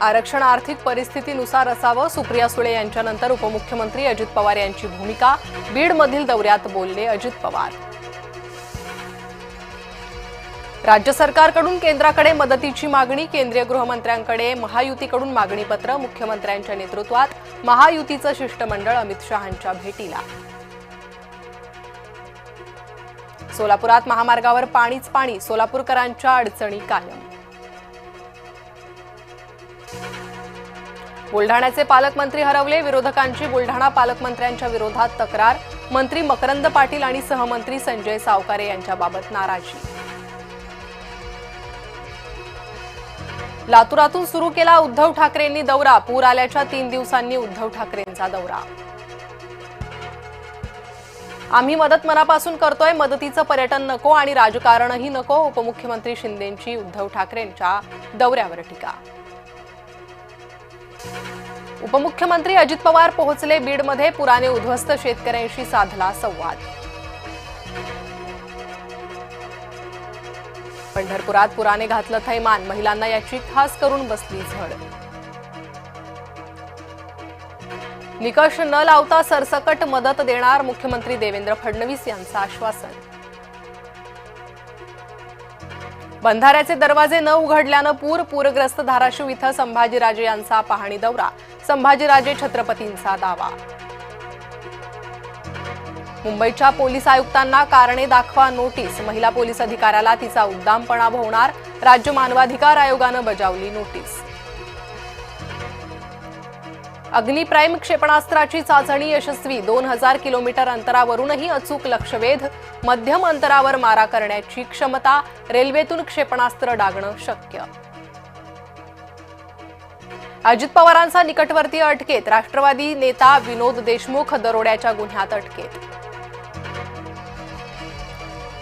आरक्षण आर्थिक परिस्थितीनुसार असावं, सुप्रिया सुळे यांच्यानंतर उपमुख्यमंत्री अजित पवार यांची भूमिका. बीडमधील दौऱ्यात बोलले अजित पवार. राज्य सरकारकडून केंद्राकडे मदतीची मागणी. केंद्रीय गृहमंत्र्यांकडे महायुतीकडून मागणीपत्र. मुख्यमंत्र्यांच्या नेतृत्वात महायुतीचं शिष्टमंडळ अमित शहांच्या भेटीला. सोलापुरात महामार्गावर पाणीच पाणी. सोलापूरकरांच्या अडचणी कायम. बुलढाण्याचे पालकमंत्री हरवले. विरोधकांची बुलढाणा पालकमंत्र्यांच्या विरोधात तक्रार. मंत्री मकरंद पाटील आणि सहमंत्री संजय सावकारे यांच्याबाबत नाराजी. लातूरातून सुरू केला उद्धव ठाकरेंनी दौरा. पूर आल्याच्या 3 दिवसांनी उद्धव ठाकरेंचा दौरा. आम्ही मदत मनापासून करतोय. मदतीचं पर्यटन नको आणि राजकारणही नको. उपमुख्यमंत्री शिंदेंची उद्धव ठाकरेंच्या दौऱ्यावर टीका. उपमुख्यमंत्री अजित पवार पोहोचले बीडमध्ये. पुराने उद्ध्वस्त शेतकऱ्यांशी साधला संवाद. पंढरपुरात पुराने घातलं थैमान. महिलांना याची खास करून बसली झड. निकष न लावता सरसकट मदत देणार. मुख्यमंत्री देवेंद्र फडणवीस यांचं आश्वासन. बंधाऱ्याचे दरवाजे न उघडल्यानं पूरग्रस्त धाराशिव इथं संभाजीराजे यांचा पाहणी दौरा. संभाजीराजे छत्रपतींचा दावा. मुंबईच्या पोलीस आयुक्तांना कारणे दाखवा नोटीस. महिला पोलीस अधिकाऱ्याला तिचा उद्दामपणा भोवणार. राज्य मानवाधिकार आयोगानं बजावली नोटीस. अग्नी प्राईम क्षेपणास्त्राची चाचणी यशस्वी. 2000 किलोमीटर अंतरावरूनही अचूक लक्ष्यवेध. मध्यम अंतरावर मारा करण्याची क्षमता. रेल्वेतून क्षेपणास्त्र डागणं शक्य. अजित पवारांचा निकटवर्तीय अटकेत. राष्ट्रवादी नेता विनोद देशमुख दरोड्याच्या गुन्ह्यात अटकेत.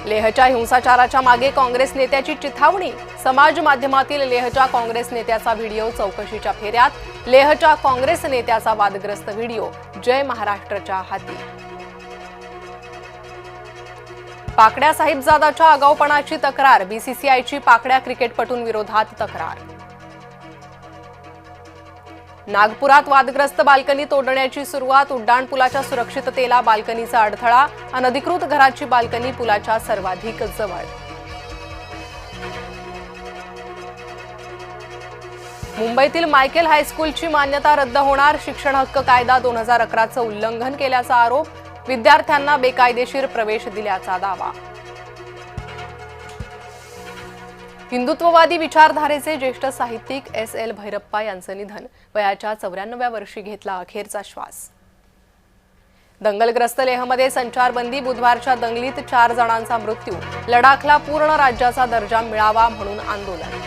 लेहच्या हिंसाचाराच्या मागे काँग्रेस नेत्याची चिथावणी. समाज माध्यमातील लेहच्या काँग्रेस नेत्याचा व्हिडिओ चौकशीच्या फेऱ्यात. लेहच्या काँग्रेस नेत्याचा वादग्रस्त व्हिडिओ जय महाराष्ट्रच्या हाती. पाकड्या साहिबजादाच्या आगाऊपणाची तक्रार. बीसीसीआयची पाकड्या क्रिकेटपटूंविरोधात तक्रार. नागपुरात वादग्रस्त बाल्कनी तोडण्याची सुरुवात. उड्डाणपुलाच्या सुरक्षिततेला बाल्कनीचा अडथळा. अनधिकृत घराची बाल्कनी पुलाच्या सर्वाधिक जवळ. मुंबईतील मायकेल हायस्कूलची मान्यता रद्द होणार. शिक्षण हक्क कायदा 2011चं उल्लंघन केल्याचा आरोप. विद्यार्थ्यांना बेकायदेशीर प्रवेश दिल्याचा दावा. हिंदुत्ववादी विचारधारेचे ज्येष्ठ साहित्यिक SL भैरप्पा यांचं निधन. वयाच्या 94व्या वर्षी घेतला अखेरचा श्वास. दंगलग्रस्त लेहमध्ये संचारबंदी. बुधवारच्या दंगलीत 4 जणांचा मृत्यू. लडाखला पूर्ण राज्याचा दर्जा मिळावा म्हणून आंदोलन.